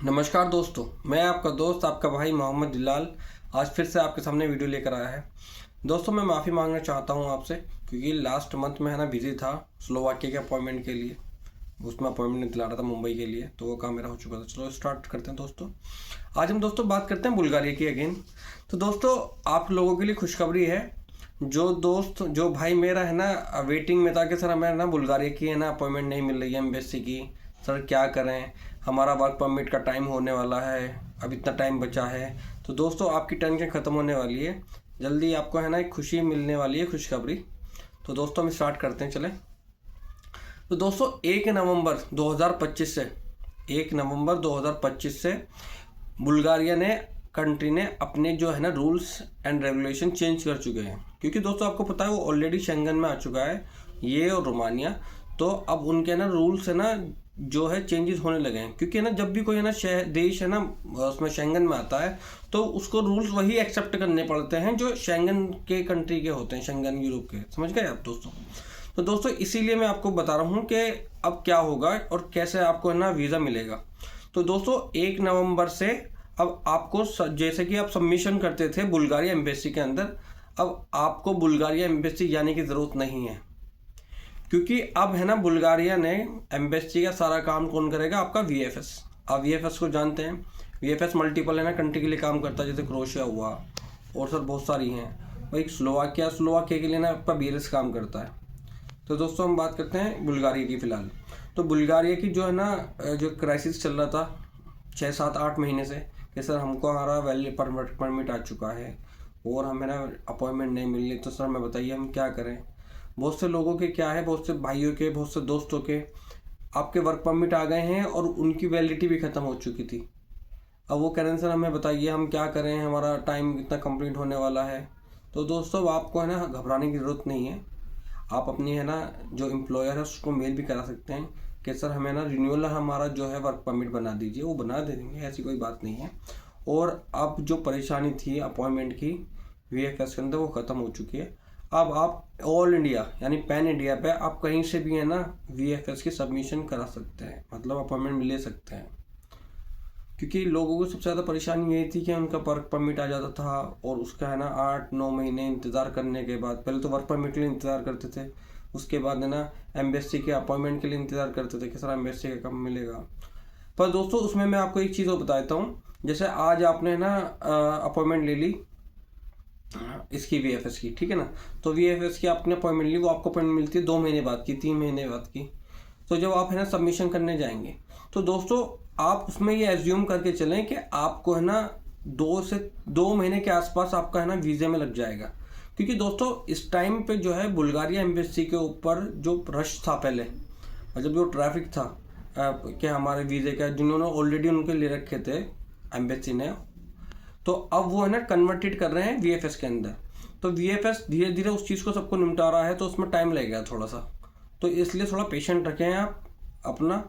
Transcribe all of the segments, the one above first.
नमस्कार दोस्तों, मैं आपका दोस्त आपका भाई मोहम्मद बिलाल आज फिर से आपके सामने वीडियो लेकर आया है। दोस्तों मैं माफ़ी मांगना चाहता हूं आपसे क्योंकि लास्ट मंथ में बिज़ी था स्लोवाकिया के अपॉइंटमेंट के लिए। उसमें अपॉइंटमेंट दिला रहा था मुंबई के लिए, तो वो काम मेरा हो चुका था। चलो स्टार्ट करते हैं दोस्तों। आज हम दोस्तों बात करते हैं बुल्गारिया की अगेन। तो दोस्तों आप लोगों के लिए खुशखबरी है। जो भाई मेरा वेटिंग में था कि सर हमें बुल्गारिया की अपॉइंटमेंट नहीं मिल रही है एम्बेसी की, सर क्या करें, हमारा वर्क परमिट का टाइम होने वाला है, अब इतना टाइम बचा है। तो दोस्तों आपकी टेंशन ख़त्म होने वाली है, जल्दी आपको एक खुशी मिलने वाली है, खुशखबरी। तो दोस्तों हम स्टार्ट करते हैं, चलें। तो दोस्तों 1 नवंबर 2025 से 1 नवंबर 2025 से बुल्गारिया ने कंट्री ने अपने रूल्स एंड रेगुलेशन चेंज कर चुके हैं, क्योंकि दोस्तों आपको पता है वो ऑलरेडी शेंगन में आ चुका है, ये और रोमानिया। तो अब उनके रूल्स चेंजेस होने लगे हैं, क्योंकि जब भी कोई देश उसमें शेंगन में आता है तो उसको रूल्स वही एक्सेप्ट करने पड़ते हैं जो शेंगन के कंट्री के होते हैं, शेंगन यूरोप के। समझ गए आप दोस्तों? तो दोस्तों इसीलिए मैं आपको बता रहा हूँ कि अब क्या होगा और कैसे आपको वीज़ा मिलेगा। तो दोस्तों 1 नवंबर से अब आपको जैसे कि आप सबमिशन करते थे बुल्गारिया एम्बेसी के अंदर, अब आपको बुल्गारिया एम्बेसी जाने की ज़रूरत नहीं है, क्योंकि अब बुल्गारिया ने एम्बेसी का सारा काम कौन करेगा? आपका वीएफएस। आप वीएफएस को जानते हैं, वीएफएस मल्टीपल कंट्री के लिए काम करता है, जैसे क्रोएशिया हुआ और सर बहुत सारी हैं भाई। स्लोवाकिया के लिए आपका बीएरएस काम करता है। तो दोस्तों हम बात करते हैं बुल्गारिया की फ़िलहाल। तो बुल्गारिया की जो क्राइसिस चल रहा था 6-7-8 महीने से कि सर हमको हमारा वैलिड परमिट आ चुका है और हमें अपॉइंटमेंट नहीं मिल रही, तो सर हमें बताइए हम क्या करें। बहुत से लोगों के बहुत से भाइयों के, बहुत से दोस्तों के आपके वर्क परमिट आ गए हैं और उनकी वैलिडिटी भी ख़त्म हो चुकी थी। अब वो कह रहे हैं सर हमें बताइए हम क्या करें, हमारा टाइम इतना कंप्लीट होने वाला है। तो दोस्तों आपको घबराने की ज़रूरत नहीं है। आप अपनी जो एम्प्लॉयर है उसको मेल भी करा सकते हैं कि सर हमें रिन्यूअल हमारा वर्क परमिट बना दीजिए, वो बना दे देंगे, ऐसी कोई बात नहीं है। और अब जो परेशानी थी अपॉइंटमेंट की वीएफएस के अंदर वो ख़त्म हो चुकी है। अब आप ऑल इंडिया यानी पैन इंडिया पे आप कहीं से भी वीएफएस की सबमिशन करा सकते हैं, मतलब अपॉइंटमेंट ले सकते हैं। क्योंकि लोगों को सबसे ज़्यादा परेशानी यही थी कि उनका वर्क परमिट आ जाता था और उसका 8-9 महीने इंतज़ार करने के बाद, पहले तो वर्क परमिट के लिए इंतज़ार करते थे, उसके बाद एम्बेसी के अपॉइंटमेंट के लिए इंतज़ार करते थे कि सर एम्बेसी का कब मिलेगा। पर दोस्तों उसमें मैं आपको एक चीज़ और बताता हूँ। जैसे आज आपने अपॉइंटमेंट ले ली इसकी वीएफएस की, ठीक है ना, तो वीएफएस की आपने अपॉइंटमेंट ली, वो आपको अपॉइंटमेंट मिलती है 2 महीने बाद की, 3 महीने बाद की। तो जब आप सबमिशन करने जाएंगे तो दोस्तों आप उसमें ये एज्यूम करके चलें कि आपको 2 महीने के आसपास आपका वीज़े में लग जाएगा। क्योंकि दोस्तों इस टाइम पे बुल्गारिया एम्बेसी के ऊपर जो रश था पहले, मतलब जो ट्रैफिक था कि हमारे वीज़े का जिन्होंने ऑलरेडी उनके ले रखे थे एम्बेसी ने, तो अब वो कन्वर्टेड कर रहे हैं वीएफएस के अंदर। तो वीएफएस धीरे धीरे उस चीज़ को सबको निपटा रहा है, तो उसमें टाइम लगेगा थोड़ा सा। तो इसलिए थोड़ा पेशेंट रखें आप अपना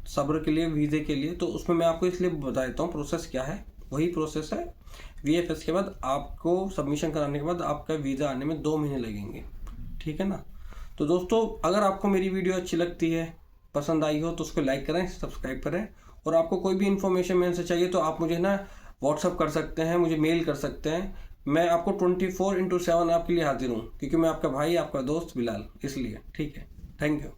सब्र के लिए, वीज़े के लिए। तो उसमें मैं आपको इसलिए बता देता हूँ प्रोसेस क्या है। वही प्रोसेस है, वीएफएस के बाद आपको सबमिशन कराने के बाद आपका वीज़ा आने में 2 महीने लगेंगे, ठीक है ना। तो दोस्तों अगर आपको मेरी वीडियो अच्छी लगती है, पसंद आई हो, तो उसको लाइक करें, सब्सक्राइब करें। और आपको कोई भी इन्फॉर्मेशन मेरे से चाहिए तो आप मुझे व्हाट्सअप कर सकते हैं, मुझे मेल कर सकते हैं। मैं आपको 24/7 आपके लिए हाजिर हूँ, क्योंकि मैं आपका भाई, आपका दोस्त बिलाल, इसलिए। ठीक है, थैंक यू।